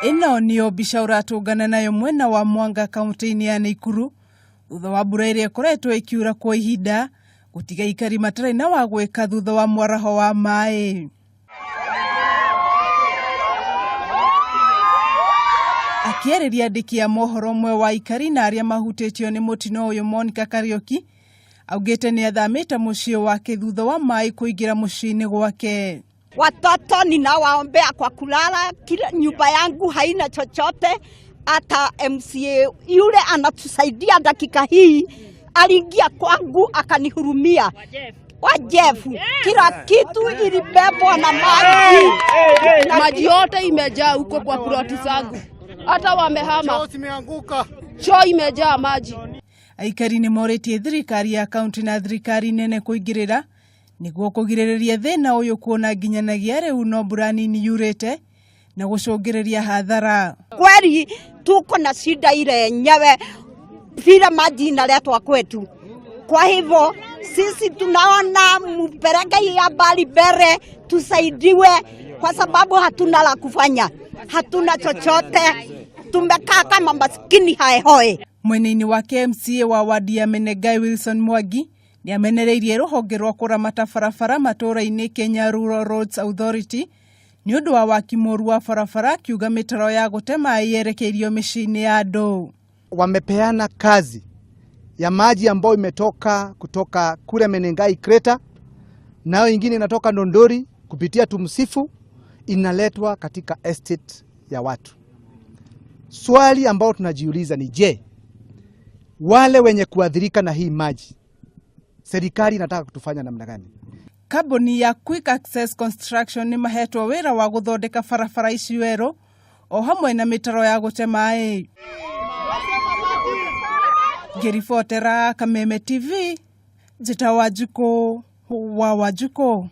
Ino niyo mbica uratungana nayo mwena wa Mawanga kaunti-ini ya Nakuru thutha wa mbura iria ikoretwo ikiura kwa ihinda gutiga Aikari matarĩ na wa gwĩka thutha wa mwaharaho wa maaĩ. Akĩarĩria andĩki a mohoro umwe wa Aikari na aria mahutĩtio nĩ mũtino ũyũ Monica Kariuki augĩte nĩ athamĩte mũciĩ wake thutha wa maaĩ kũingĩra mũciĩ-ini gwake. Watoto ninawaombea kwa kulala, kila nyumba yangu haina chochote. Hata MCA yule anatusaidia dakika hii aliingia kwangu akanihurumia. Wajefu, kila kitu ilibebwa na maji. Maji yote imejaa huko kwa ploti zangu. Hata wamehama. Choo zimeanguka. Choo imejaa maji. Aikari nĩ morĩtie thirikari ya kaunti na thirikari nene kũingĩrĩra nĩguo kũgirĩrĩria thĩna ũyũ kuona nginyanagia rĩu no mbura nini yurĩte na gũcũngĩrĩria hathara. Kweli tuko na shida ile yenyewe vile maji inaletwa kwetu. Kwa hivyo sisi tunaona mpeleke habari mbele tusaidiwe kwa sababu hatuna la kufanya. Hatuna chochote. Tumekaa kama maskini haehoe. Mwena-ini wake MCA wa wadi ya Menengai Wilson Mwangi ni amenereirie rũhonge rwa kũramata barabara matũra-inĩ Kenya Rural Roads Authority ni ũndũ wa waki mũru wa barabara akiuga mitaro ya gũte maaĩ yerekeirio micii-ini ya andũ. Wamepeana kazi ya maji ambayo imetoka kutoka kule Menengai Kreta, nayo ingine inatoka Ndondori kupitia Tumsifu inaletwa katika estate ya watu. Swali ambao tunajiuliza ni je, wale wenye kuadhirika na hii maji serikali inataka kutufanya namna gani? Kambuni ya Quick Access Construction ni mahetwo wĩra wa guthondeka barabara ici werũ o hamwe na mitaro ya gũte maaĩ. Ngĩribotera Kameme TV, Njĩta Wanjikũ wa Wanjikũ.